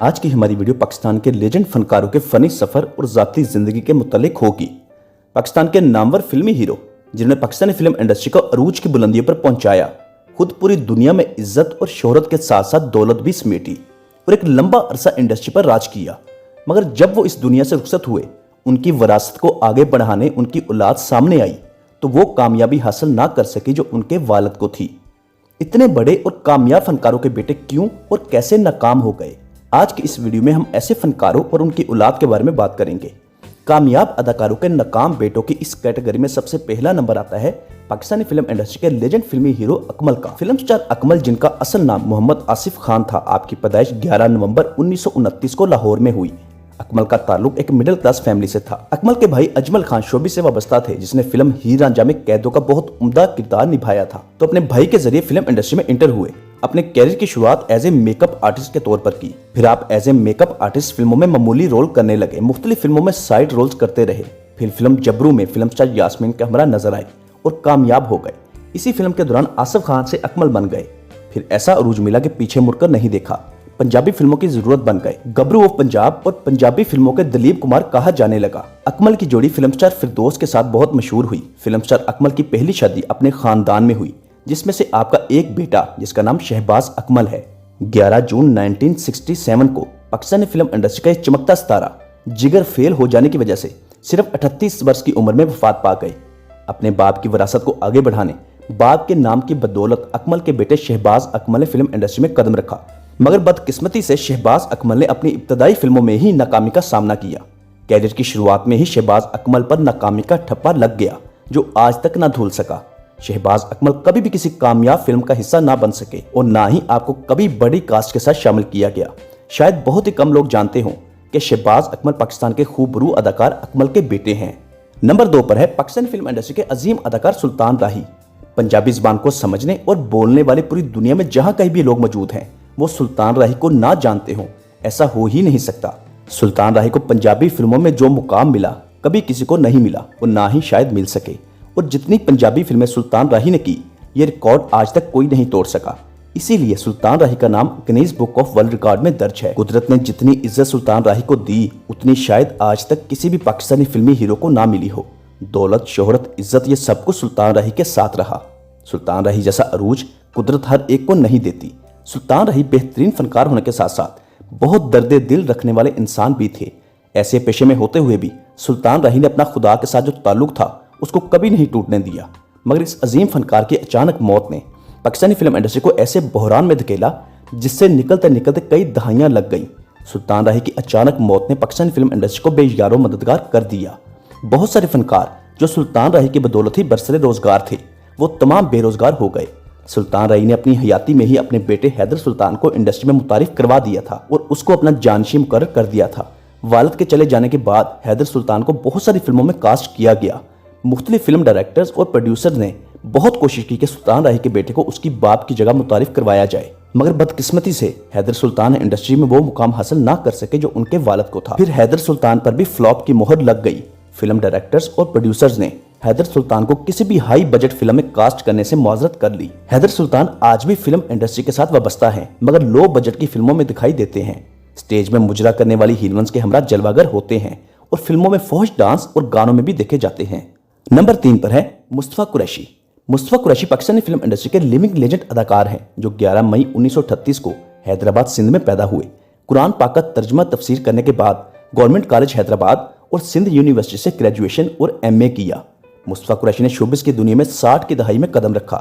आज की हमारी वीडियो पाकिस्तान के लेजेंड फनकारों के फनी सफर और जाती जिंदगी के मुतालिक होगी। पाकिस्तान के नामवर फिल्मी हीरो जिन्होंने पाकिस्तानी फिल्म इंडस्ट्री को अरूज की बुलंदियों पर पहुंचाया, खुद पूरी दुनिया में इज्जत और शोहरत के साथ साथ दौलत भी समेटी और एक लंबा अरसा इंडस्ट्री पर राज किया। मगर जब वो इस दुनिया से रुखसत हुए, उनकी विरासत को आगे बढ़ाने उनकी औलाद सामने आई तो वो कामयाबी हासिल ना कर सकी जो उनके वालिद को थी। इतने बड़े और कामयाब फनकारों के बेटे क्यों और कैसे नाकाम हो गए, आज की इस वीडियो में हम ऐसे फनकारों और उनकी औलाद के बारे में बात करेंगे। कामयाब अदाकारों के नाकाम बेटों की इस कैटेगरी में सबसे पहला नंबर आता है पाकिस्तानी फिल्म इंडस्ट्री के लेजेंड फिल्मी हीरो अकमल का। फिल्म स्टार अकमल, जिनका असल नाम मोहम्मद आसिफ खान था, आपकी पैदाइश 11 नवंबर 1929 को लाहौर में हुई। अकमल का ताल्लुक एक मिडिल क्लास फैमिली से था। अकमल के भाई अजमल खान शोबी से वाबस्ता थे, जिसने फिल्म हीर रांझा में कैदों का बहुत उम्दा किरदार निभाया था, तो अपने भाई के जरिए फिल्म इंडस्ट्री में इंटर हुए। अपने कैरियर की शुरुआत एज ए मेकअप आर्टिस्ट के तौर पर की। फिर आप एज ए मेकअप आर्टिस्ट फिल्मों में मामूली रोल करने लगे, मुख्तलिफ फिल्मों में साइड रोल्स करते रहे। फिर फिल्म जबरू में फिल्म स्टार यास्मीन के हमरा नजर आए और कामयाब हो गए। इसी फिल्म के दौरान आसिफ खान से अकमल बन गए। फिर ऐसा अरूज मिला कि पीछे मुड़कर नहीं देखा, पंजाबी फिल्मों की जरूरत बन गए। गबरू ऑफ पंजाब और पंजाबी फिल्मों के दिलीप कुमार कहा जाने लगा। अकमल की जोड़ी फिल्म स्टार फिरदौस के साथ बहुत मशहूर हुई। फिल्म स्टार अकमल की पहली शादी अपने खानदान में हुई, जिसमें से आपका एक बेटा जिसका नाम शहबाज अकमल है। 11 जून 1967 को पाकिस्तानी फिल्म इंडस्ट्री का एक चमकता सितारा जिगर फेल हो जाने की वजह से सिर्फ 38 वर्ष की उम्र में वफात पा गए। अपने बाप की विरासत को आगे बढ़ाने बाप के नाम की बदौलत अकमल के बेटे शहबाज अकमल ने फिल्म इंडस्ट्री में कदम रखा, मगर बदकिस्मती से शहबाज अकमल ने अपनी इब्तदाई फिल्मों में ही नाकामी का सामना किया। कैरियर की शुरुआत में ही शहबाज अकमल पर नाकामी का ठप्पा लग गया, जो आज तक ना धुल सका। शहबाज अकमल कभी भी किसी कामयाब फिल्म का हिस्सा ना बन सके और ना ही आपको कभी बड़ी कास्ट के साथ शामिल किया गया। शायद बहुत ही कम लोग जानते हों कि शहबाज अकमल पाकिस्तान के खूबरू अदाकार अकमल के बेटे हैं। नंबर 2 पर है पाकिस्तानी फिल्म इंडस्ट्री के अजीम अदाकार सुल्तान राही। पंजाबी जुबान को समझने और बोलने वाले पूरी दुनिया में जहां कहीं भी लोग मौजूद हैं, वो सुल्तान राही को ना जानते हों, ऐसा हो ही नहीं सकता। सुल्तान राही को पंजाबी फिल्मों में जो मुकाम मिला कभी किसी को नहीं मिला और ना ही शायद मिल सके। और जितनी पंजाबी फिल्में सुल्तान राही ने की, ये रिकॉर्ड आज तक कोई नहीं तोड़ सका। इसीलिए सुल्तान राही का नाम Guinness book of world record में दर्ज है। कुदरत ने जितनी इज्जत सुल्तान राही को दी, उतनी शायद आज तक किसी भी पाकिस्तानी फिल्मी हीरो को ना मिली हो। दौलत, शोहरत, इज्जत, ये सब कुछ सुल्तान राही के साथ रहा। सुल्तान राही जैसा अरूज कुदरत हर एक को नहीं देती। सुल्तान राही बेहतरीन फनकार होने के साथ साथ बहुत दर्दे दिल रखने वाले इंसान भी थे। ऐसे पेशे में होते हुए भी सुल्तान राही ने अपना खुदा के साथ जो ताल्लुक था उसको कभी नहीं टूटने दिया। मगर इस अजीम फनकार की अचानक मौत ने पाकिस्तानी फिल्म इंडस्ट्री को ऐसे बहरान में धकेला जिससे निकलते निकलते कई दहाइयां लग गई। सुल्तान राही की अचानक मौत ने पाकिस्तानी फिल्म इंडस्ट्री को बेयारो मददगार कर दिया। बहुत सारे फनकार जो सुल्तान राही की बदौलत ही बरसरे रोजगार थे, वो तमाम बेरोजगार हो गए। सुल्तान राही ने अपनी हयाती में ही अपने बेटे हैदर सुल्तान को इंडस्ट्री में मुतारिफ करवा दिया था और उसको अपना जानशी मुकर्रर कर दिया था। वालिद के चले जाने के बाद हैदर सुल्तान को बहुत सारी फिल्मों में कास्ट किया गया। मुख्तलिफ फिल्म डायरेक्टर्स और प्रोड्यूसर्स ने बहुत कोशिश की कि सुल्तान राही के बेटे को उसकी बाप की जगह मुतारिफ करवाया जाए, मगर बदकिस्मती से हैदर सुल्तान इंडस्ट्री में वो मुकाम हासिल ना कर सके जो उनके वालिद को था। फिर हैदर सुल्तान पर भी फ्लॉप की मोहर लग गई। फिल्म डायरेक्टर्स और प्रोड्यूसर्स ने हैदर सुल्तान को किसी भी हाई बजट फिल्म में कास्ट करने से मुआवजत कर ली। हैदर सुल्तान आज भी फिल्म इंडस्ट्री के साथ वाबस्ता हैं, मगर लो बजट की फिल्मों में दिखाई देते हैं। स्टेज में मुजरा करने वाली हीरोइंस के हमरा जलवागर होते हैं और फिल्मों में फौज डांस और गानों में भी देखे जाते हैं। नंबर 3 पर है मुस्तफा कुरैशी। मुस्तफा कुरैशी पाकिस्तानी फिल्म इंडस्ट्री के लिविंग लेजेंड अदाकार हैं, जो 11 मई 1938 को हैदराबाद सिंध में पैदा हुए। कुरान पाक का तर्जुमा तफसीर करने के बाद गवर्नमेंट कॉलेज हैदराबाद और सिंध यूनिवर्सिटी से ग्रेजुएशन और MA किया। मुस्तफा कुरैशी ने शोबिस की दुनिया में 60 की दहाई में कदम रखा।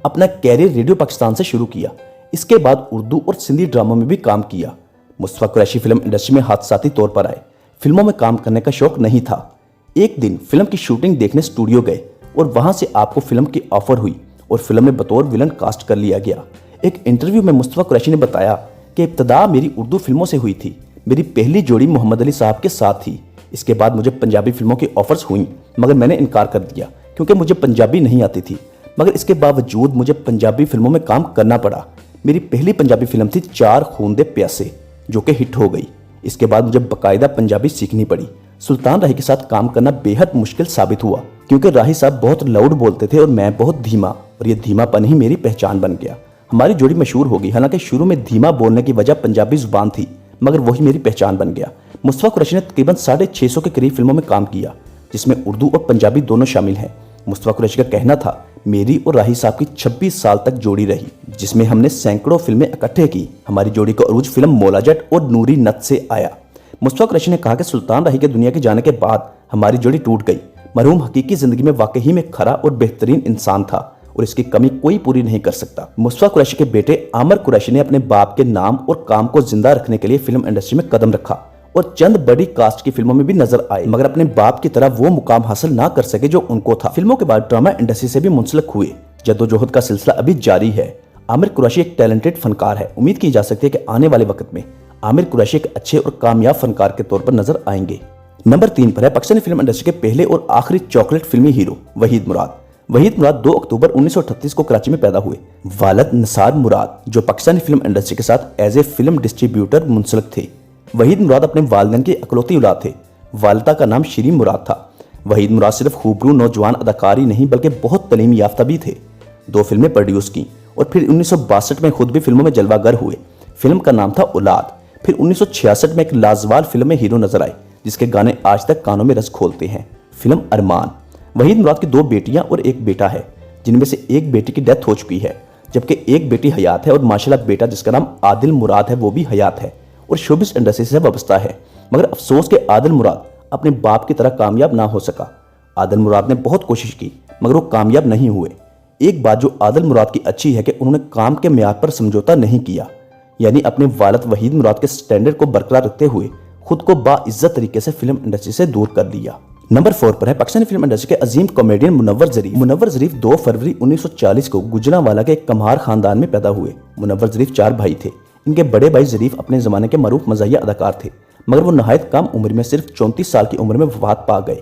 अपना कैरियर रेडियो पाकिस्तान से शुरू किया। इसके बाद उर्दू और सिंधी ड्रामों में भी काम किया। मुस्तफा कुरैशी फिल्म इंडस्ट्री में हादसाती तौर पर आए। फिल्मों में काम करने का शौक नहीं था। एक दिन फिल्म की शूटिंग देखने स्टूडियो गए और वहां से आपको फिल्म की ऑफर हुई और फिल्म में बतौर विलन कास्ट कर लिया गया। एक इंटरव्यू में मुस्तफा कुरैशी ने बताया कि इब्तदा मेरी उर्दू फिल्मों से हुई थी। मेरी पहली जोड़ी मोहम्मद अली साहब के साथ थी। इसके बाद मुझे पंजाबी फिल्मों की ऑफर्स हुई, मगर मैंने इनकार कर दिया क्योंकि मुझे पंजाबी नहीं आती थी। मगर इसके बावजूद मुझे पंजाबी फिल्मों में काम करना पड़ा। मेरी पहली पंजाबी फिल्म थी 4 खून दे प्यासे, जो कि हिट हो गई। इसके बाद मुझे बाकायदा पंजाबी सीखनी पड़ी। सुल्तान राही के साथ काम करना बेहद मुश्किल साबित हुआ क्योंकि राही साहब बहुत लाउड बोलते थे और मैं बहुत धीमा, और ये धीमापन ही मेरी पहचान बन गया। हमारी जोड़ी मशहूर होगी। हालांकि शुरू में धीमा बोलने की वजह पंजाबी जुबान थी, मगर वही मेरी पहचान बन गया। मुस्तफा कुरैशी ने तकरीबन 650 के करीब फिल्मों में काम किया, जिसमें उर्दू और पंजाबी दोनों शामिल हैं। मुस्तफा कुरैशी का कहना था, मेरी और राही साहब की 26 साल तक जोड़ी रही, जिसमें हमने सैकड़ों फिल्में इकट्ठे की। हमारी जोड़ी का अरूज फिल्म मौला जट और नूरी नत से आया। मुस्तफा कुरैशी ने कहा कि सुल्तान राही के दुनिया के जाने के बाद हमारी जोड़ी टूट गई। मरहूम हकीकी जिंदगी में वाकई में खरा और बेहतरीन इंसान था और इसकी कमी कोई पूरी नहीं कर सकता। मुस्तफा कुरैशी के बेटे आमिर कुरैशी ने अपने बाप के नाम और काम को जिंदा रखने के लिए फिल्म इंडस्ट्री में कदम रखा और चंद बड़ी कास्ट की फिल्मों में भी नजर आए, मगर अपने बाप की तरह वो मुकाम हासिल ना कर सके जो उनको था। फिल्मों के बाद ड्रामा इंडस्ट्री से भी मुंसलिक हुए। जद्दोजहद का सिलसिला अभी जारी है। आमिर कुरैशी एक टैलेंटेड फनकार है। उम्मीद की जा सकती है कि आने वाले वक्त में आमिर कुरैशी एक अच्छे और कामयाब फनकार के तौर पर नजर आएंगे। नंबर 3 पर है पाकिस्तानी फिल्म इंडस्ट्री के पहले और आखिरी चॉकलेट फिल्मी हीरो वहीद मुराद। वहीद मुराद 2 अक्टूबर 1938 को कराची में पैदा हुए। वालिद निसार मुराद जो पाकिस्तानी फिल्म इंडस्ट्री के साथ एज ए फिल्म डिस्ट्रीब्यूटर मुंसलिक थे। वहीद मुराद अपने वालिदैन की इकलौती औलाद थे। वालिदा का नाम शिरीन मुराद था। वहीद मुराद सिर्फ खूबरू नौजवान अदाकार ही नहीं बल्कि बहुत तलीम याफ्ता भी थे। 2 फिल्में प्रोड्यूस की और फिर 1962 में खुद भी फिल्मों में जलवागर हुए। फिल्म का नाम था औलाद। फिर 1966 में एक लाजवाब फिल्म में हीरो नजर आए जिसके गाने आज तक कानों में रस खोलते हैं, फिल्म अरमान। वहीद मुराद की 2 बेटियां और एक बेटा है, जिनमें से एक बेटी की डेथ हो चुकी है जबकि एक बेटी हयात है और माशाल्लाह बेटा जिसका नाम आदिल मुराद है वो भी हयात है और शोबिस इंडस्ट्री से वाबस्ता है। मगर अफसोस के आदिल मुराद अपने बाप की तरह कामयाब ना हो सका। आदिल मुराद ने बहुत कोशिश की मगर वो कामयाब नहीं हुए। एक बात जो आदिल मुराद की अच्छी है कि उन्होंने काम के म्यार पर समझौता नहीं किया, यानी अपने वालिद वहीद मुराद के स्टैंडर्ड को बरकरार रखते हुए खुद को बाइज्जत तरीके से फिल्म इंडस्ट्री से दूर कर लिया। नंबर 4 पर है पाकिस्तानी फिल्म इंडस्ट्री के अजीम कॉमेडियन मुनव्वर ज़रीफ। मुनव्वर ज़रीफ 2 फरवरी 1940 को गुजरांवाला के एक कम्हार खानदान में पैदा हुए। मुनव्वर ज़रीफ 4 भाई थे। इनके बड़े भाई ज़रीफ अपने ज़माने के मरूफ मज़ाहिया अदाकार थे, मगर वो नहायत कम उम्र में सिर्फ 34 साल की उम्र में वफात पा गए।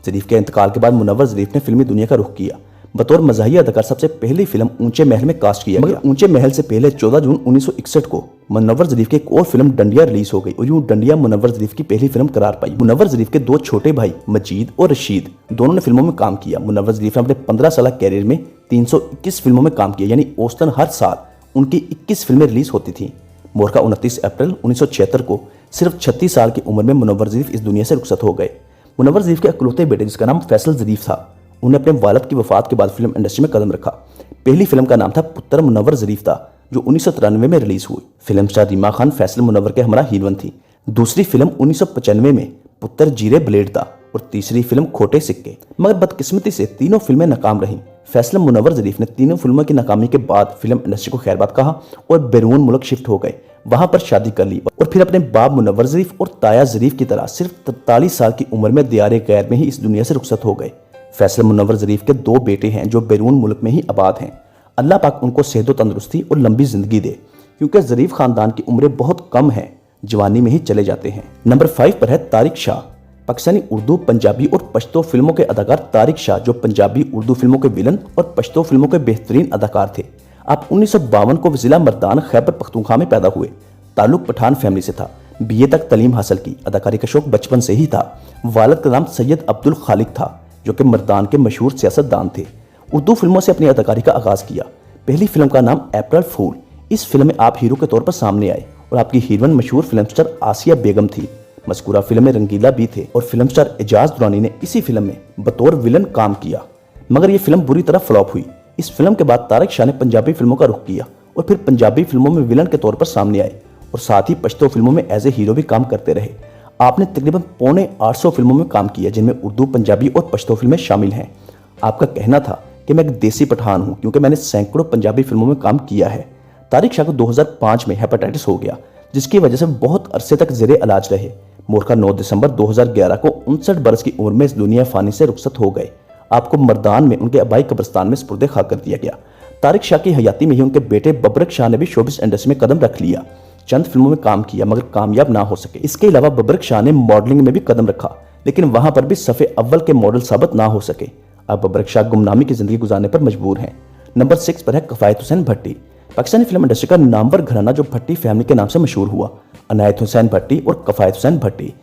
ज़रीफ के इंतकाल के बाद मुनव्वर ज़रीफ ने फिल्मी दुनिया का रुख किया। बतौर मज़ाहिया अदाकार सबसे पहली फिल्म ऊंचे महल में कास्ट किया गया। ऊंचे महल से पहले 14 जून 1961 को मुनव्वर ज़रीफ की एक और फिल्म डंडिया रिलीज हो गई और यूं डंडिया मुनव्वर ज़रीफ की पहली फिल्म करार पाई। मुनव्वर ज़रीफ के 2 छोटे भाई मजीद और रशीद दोनों ने फिल्मों में काम किया। मुनव्वर ज़रीफ ने अपने 15 साल कैरियर में 321 फिल्मों में काम किया, यानी औसतन हर साल उनकी 21 फिल्में रिलीज होती थीं। मोरका 29 अप्रैल 1976 को सिर्फ 36 साल की उम्र में मुनव्वर ज़रीफ इस दुनिया से रुखसत हो गए। मुनव्वर ज़रीफ के इकलौते बेटे जिसका नाम फैसल ज़रीफ था, उन्हें अपने वालिद की वफात के बाद फिल्म इंडस्ट्री में कदम रखा। पहली फिल्म का नाम था पुत्र मुनव्वर ज़रीफ था जो 1993 में रिलीज हुई। फिल्म स्टार रीमा खान फैसल मुनव्वर के हमरा हीरोइन थी। दूसरी फिल्म 1995 में पुत्र जीरे ब्लेड था और तीसरी फिल्म खोटे सिक्के। मगर बदकिस्मती से तीनों फिल्में नाकाम रहीं। फैसल मुनव्वर ज़रीफ ने तीनों फिल्मों की नाकामी के बाद फिल्म इंडस्ट्री को खैरबाद कहा और बैरून मुल्क शिफ्ट हो गए। वहां पर शादी कर ली और फिर अपने बाप मुनव्वर ज़रीफ और ताया ज़रीफ की तरह सिर्फ 43 साल की उम्र में दियारे गैर में ही इस दुनिया से रुखसत हो गए। फैसल मुनव्वर ज़रीफ के 2 बेटे हैं जो बैरून मुल्क में ही आबाद हैं। अल्लाह पाक उनको सेहत व तंदुरुस्ती और लंबी जिंदगी दे, क्योंकि ज़रीफ खानदान की उम्रें बहुत कम हैं, जवानी में ही चले जाते हैं। नंबर 5 पर है तारिक शाह। पाकिस्तानी उर्दू, पंजाबी और पश्तो फिल्मों के अदाकार तारिक शाह जो पंजाबी उर्दू फिल्मों के विलन और पश्तो फिल्मों के बेहतरीन अदाकार थे। आप 1952 को ज़िला मर्दान खैबर पख्तूनख्वा में पैदा हुए। ताल्लुक पठान फैमिली से था। BA तक तालीम हासिल की। अदाकारी का शौक बचपन से ही था। वालिद का नाम सैयद अब्दुल खालिक था जो कि मर्दान के मशहूर सियासतदान थे। उर्दू फिल्मों से अपनी अदाकारी का आगाज किया। पहली फिल्म का नाम अप्रैल फूल। इस फिल्म में आप हीरो के तौर पर सामने आए और आपकी हीरोइन मशहूर फिल्म स्टार आसिया बेगम थी। मज़कूरा फिल्म में रंगीला भी थे और फिल्म स्टार एजाज दुरानी ने इसी फिल्म में बतौर विलन काम किया, मगर यह फिल्म बुरी तरह फ्लॉप हुई। इस फिल्म के बाद तारिक शाह ने पंजाबी फिल्मों का रुख किया और फिर पंजाबी फिल्मों में विलन के तौर पर सामने आए और साथ ही पश्तो फिल्मों में एज ए हीरो भी काम करते रहे। आपने तकरीबन 850 फिल्मों में काम किया जिनमें उर्दू, पंजाबी और पश्तो फिल्में शामिल हैं। आपका कहना था कि मैं एक देसी पठान हूं क्योंकि मैंने सैकड़ों पंजाबी फिल्मों में काम किया है। तारिक शाह को 2005 में हेपेटाइटिस हो गया जिसकी वजह से बहुत अरसे तक ज़ेरे इलाज रहे। मोरका 9 दिसंबर 2011 को 59 बरस की उम्र में इस दुनिया फानी से रुखसत हो गए। आपको मर्दान में उनके आबाई कब्रिस्तान में सुपुर्द खा कर दिया गया। तारिक शाह की हयाती में ही उनके बेटे बबरक शाह ने भी शोबिस इंडस्ट्री में कदम रख लिया। चंद फिल्मों में काम किया मगर कामयाब ना हो सके। इसके अलावा बबरक शाह ने मॉडलिंग में भी कदम रखा लेकिन वहां पर भी सफ़े अव्वल के मॉडल साबित ना हो सके। अब बबरक शाह गुमनामी की जिंदगी गुजारने पर मजबूर हैं। नंबर 6 पर है कफायत हुसैन भट्टी। पाकिस्तानी फिल्म इंडस्ट्री का नामवर घराना जो भट्टी फैमिली के नाम से मशहूर हुआ। अनायत हुसैन भट्टी और कफायत हुसैन भट्टी।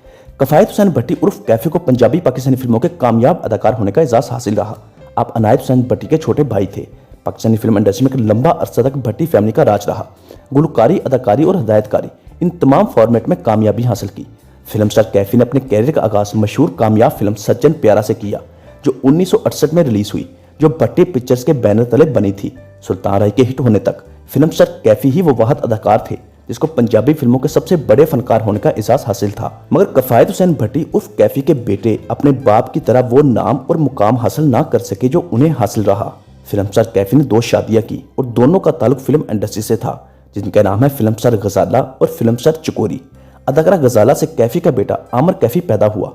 कफायत हुसैन भट्टी उर्फ कैफे को पंजाबी पाकिस्तानी फिल्मों के कामयाब अदाकार होने का एजाज हासिल रहा। आप अनायत हुसैन भट्टी के छोटे भाई थे। पाकिस्तानी फिल्म इंडस्ट्री में एक लंबा अरसा तक भट्टी फैमिली का राज रहा। गुलकारी, अदाकारी और हदायतकारी इन तमाम फॉर्मेट में कामयाबी हासिल की। फिल्म स्टार कैफी ने अपने कैरियर का आगाज मशहूर कामयाब फिल्म सज्जन प्यारा से किया, जो 1968 में रिलीज हुई, जो भट्टी पिक्चर्स के बैनर तले बनी थी। सुल्तान राय के हिट होने तक फिल्म स्टार कैफी ही वो वाहद अदाकार थे जिसको पंजाबी फिल्मों के सबसे बड़े फनकार होने का एहसास हासिल था। मगर कफायत हुसैन भट्टी उर्फ कैफी के बेटे अपने बाप की तरह वो नाम और मुकाम हासिल ना कर सके जो उन्हें हासिल रहा। फिल्म स्टार कैफी ने 2 शादियां की और दोनों का ताल्लुक फिल्म इंडस्ट्री से था, जिनका नाम है फिल्म स्टार गजाला और फिल्म स्टार चकोरी। अदाकारा गजाला से कैफी का बेटा आमिर कैफी पैदा हुआ।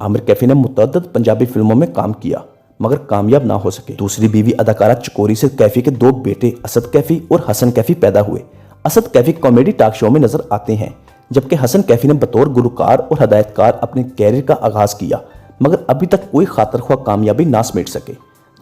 आमिर कैफी ने मुतअद्दिद पंजाबी फिल्मों में काम किया मगर कामयाब ना हो सके। दूसरी बीवी अदाकारा चकोरी से कैफी के 2 बेटे असद कैफी और हसन कैफी पैदा हुए। Asad Kaifi comedy talk show में नजर आते हैं, जबकि हसन कैफी ने बतौर गुलकार और हदायतकार अपने कैरियर का आगाज किया, मगर अभी तक कोई खातर ख्वाह कामयाबी ना समेट सके।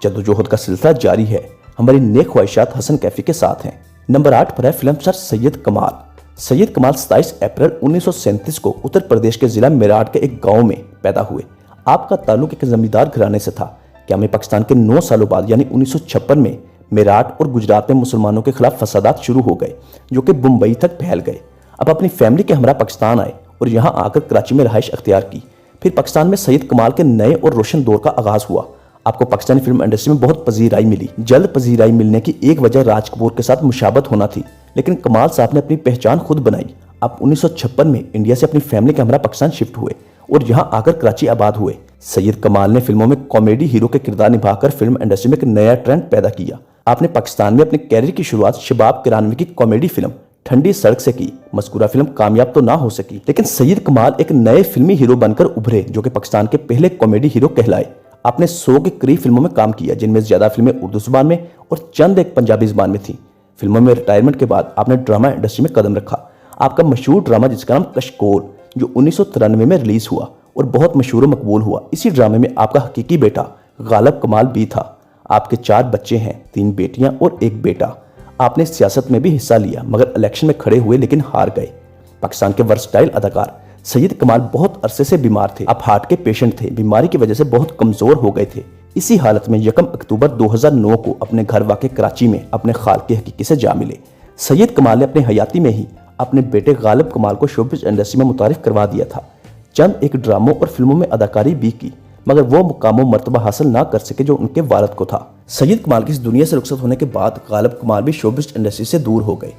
जद्दोजहद का सिलसिला जारी है। हमारी नेक ख्वाहिशात हसन कैफी के साथ हैं। नंबर 8 पर है फिल्म स्टार सैयद कमाल। सैयद कमाल 27 अप्रैल 1937 को उत्तर प्रदेश के जिला मेरठ के एक गाँव में पैदा हुए। आपका ताल्लुक एक जमींदार घराने से था। क्या में पाकिस्तान के 9 सालों बाद यानी 1956 में मेरठ और गुजरात में मुसलमानों के खिलाफ फसादात शुरू हो गए, जो कि मुंबई तक फैल गए। अब अपनी फैमिली के हमरा पाकिस्तान आए और यहाँ आकर कराची में रहाइश अख्तियार की। फिर पाकिस्तान में सैयद कमाल के नए और रोशन दौर का आगाज हुआ। आपको पाकिस्तानी फिल्म इंडस्ट्री में बहुत पजीराई मिली। जल्द पजीराई मिलने की एक वजह राज कपूर के साथ मुशाबत होना थी, लेकिन कमाल साहब ने अपनी पहचान खुद बनाई। आप 1956 में इंडिया से अपनी फैमिली के हमरा पाकिस्तान शिफ्ट हुए और यहाँ आकर कराची आबाद हुए। सैयद कमाल ने फिल्मों में कॉमेडी हीरो के किरदार निभाकर फिल्म इंडस्ट्री में एक नया ट्रेंड पैदा किया। आपने पाकिस्तान में अपने कैरियर की शुरुआत शबाब किरानवी की कॉमेडी फिल्म ठंडी सड़क से की। मज़कूरा फिल्म कामयाब तो ना हो सकी, लेकिन सैयद कमाल एक नए फिल्मी हीरो बनकर उभरे, जो कि पाकिस्तान के पहले कॉमेडी हीरो कहलाए। आपने 100 के करीब फिल्मों में काम किया, जिनमें ज्यादा फिल्में उर्दू जुबान में और चंद एक पंजाबी जुबान में थी। फिल्मों में रिटायरमेंट के बाद आपने ड्रामा इंडस्ट्री में कदम रखा। आपका मशहूर ड्रामा जिसका नाम कशकोल, जो 1993 में रिलीज हुआ और बहुत मशहूर और मकबूल हुआ। इसी ड्रामे में आपका हकीकी बेटा गालिब कमाल भी था। आपके 4 बच्चे हैं, 3 बेटियां और 1 बेटा। आपने सियासत में भी हिस्सा लिया, मगर इलेक्शन में खड़े हुए लेकिन हार गए। पाकिस्तान के वर्सटाइल अदाकार सैयद कमाल बहुत अरसे से बीमार थे। आप हार्ट के पेशेंट थे, बीमारी की वजह से बहुत कमजोर हो गए थे। इसी हालत में 1 अक्टूबर 2009 को अपने घर वाक़े कराची में अपने खाल के हकीकी से जा मिले। सैयद कमाल ने अपने हयाती में ही अपने बेटे गालिब कमाल को शोबिज़ इंडस्ट्री में मुतारिफ करवा दिया था। चंद एक ड्रामों और फिल्मों में अदाकारी भी की, मगर वो मुकाम मर्तबा हासिल ना कर सके जो उनके वालिद को था। सैयद कमाल की इस दुनिया से रुखसत होने के बाद गालिब कमाल भी शोबिज़ इंडस्ट्री से दूर हो गए।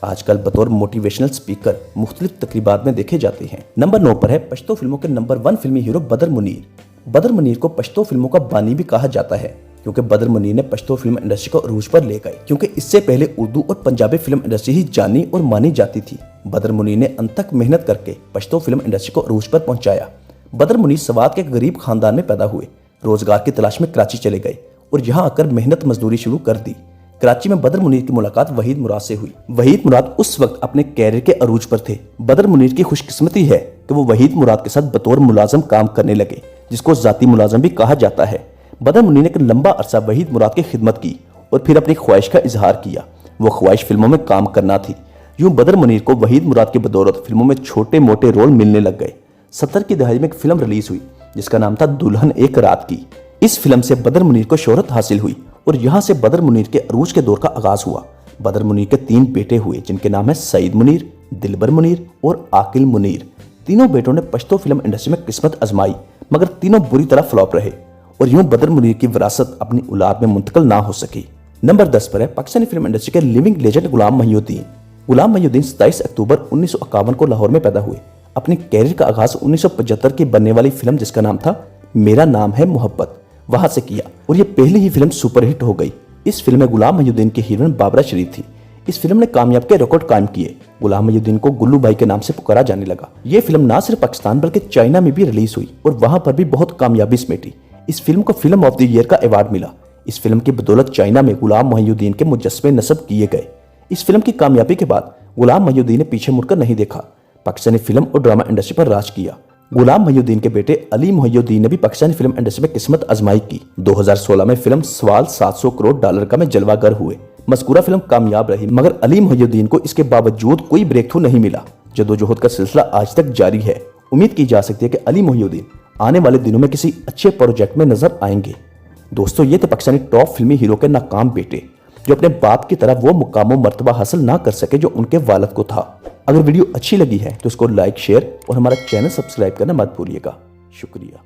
आजकल बतौर मोटिवेशनल स्पीकर मुख्तलिफ तकरीबात में देखे जाते हैं। नंबर 9 पर है पश्तो फिल्मों के नंबर 1 फिल्मी हीरो बदर मुनीर। बदर मुनीर को पश्तो फिल्मों का बानी भी कहा जाता है, क्योंकि बदर मुनीर ने पश्तो फिल्म इंडस्ट्री को अरूज पर ले गए, क्योंकि इससे पहले उर्दू और पंजाबी फिल्म इंडस्ट्री ही जानी और मानी जाती थी। बदर मुनीर ने अनथक मेहनत करके पश्तो फिल्म इंडस्ट्री को अरूज पर पहुंचाया। बदर मुनीर सवात के एक गरीब खानदान में पैदा हुए। रोजगार की तलाश में कराची चले गए और यहाँ आकर मेहनत मजदूरी शुरू कर दी। कराची में बदर मुनीर की मुलाकात वहीद मुराद से हुई। वहीद मुराद उस वक्त अपने कैरियर के अरूज पर थे। बदर मुनीर की खुशकिस्मती है कि वो वहीद मुराद के साथ बतौर मुलाजम काम करने लगे, जिसको जाती मुलाजम भी कहा जाता है। बदर मुनीर ने एक लंबा अरसा वहीद मुराद की खिदमत की और फिर अपनी ख्वाहिश का इजहार किया। वो ख्वाहिश फिल्मों में काम करना थी। यूं बदर मुनीर को वहीद मुराद की बदौलत फिल्मों में छोटे मोटे रोल मिलने लग गए। 70 की दहाई में एक फिल्म रिलीज हुई जिसका नाम था दुल्हन एक रात की। इस फिल्म से बदर मुनीर को शोहरत हासिल हुई और यहाँ से बदर मुनीर के अरूज के दौर का आगाज हुआ। बदर मुनीर के 3 बेटे हुए, जिनके नाम है सईद मुनीर, दिलबर मुनीर और आकिल मुनीर। तीनों बेटों ने पश्तो फिल्म इंडस्ट्री में किस्मत आजमाई, मगर तीनों बुरी तरह फ्लॉप रहे और यूं बदर मुनीर की विरासत अपनी औलाद में मुंतकिल ना हो सकी। नंबर 10 पर है पाकिस्तानी फिल्म इंडस्ट्री के लिविंग लेजेंड गुलाम मोहिउद्दीन। गुलाम मोहिउद्दीन 27 अक्टूबर 1951 को लाहौर में पैदा हुए। अपने कैरियर का आगाज 1975 की बनने वाली फिल्म जिसका नाम था मेरा नाम है मोहब्बत वहां से किया और ये पहली ही फिल्म सुपरहिट हो गई। इस फिल्म में गुलाम मोहिउद्दीन की हीरोइन बाबरा शरीफ थी। इस फिल्म ने कामयाब के रिकॉर्ड कायम किए। गुलाम मोहिउद्दीन को गुल्लू भाई के नाम से पुकारा जाने लगा। ये फिल्म ना सिर्फ पाकिस्तान बल्कि चाइना में भी रिलीज हुई और वहां पर भी बहुत कामयाबी समेटी। इस फिल्म को फिल्म ऑफ द ईयर का अवार्ड मिला। इस फिल्म की बदौलत चाइना में गुलाम मोहिउद्दीन के मुजस्समे नस्ब किए गए। इस फिल्म की कामयाबी के बाद गुलाम मोहिउद्दीन ने पीछे मुड़कर नहीं देखा, पाकिस्तानी फिल्म और ड्रामा इंडस्ट्री पर राज किया। गुलाम मोहिउद्दीन के बेटे अली मोहिउद्दीन ने भी पाकिस्तानी फिल्म इंडस्ट्री में किस्मत आजमाई की। 2016 में फिल्म सवाल $700 करोड़ का में जलवागर हुए। मज़कूरा फिल्म कामयाब रही, मगर अली मोहिउद्दीन को इसके बावजूद कोई ब्रेक थ्रू नहीं मिला। जद्दोजहद का सिलसिला आज तक जारी है। उम्मीद की जा सकती है कि अली मोहिउद्दीन आने वाले दिनों में किसी अच्छे प्रोजेक्ट में नजर आएंगे। दोस्तों, ये थे पाकिस्तानी टॉप फिल्मी हीरो के नाकाम बेटे जो अपने बाप की तरह वो मुकाम मर्तबा हासिल ना कर सके जो उनके वालिद को था। अगर वीडियो अच्छी लगी है तो इसको लाइक, शेयर और हमारा चैनल सब्सक्राइब करना मत भूलिएगा। शुक्रिया।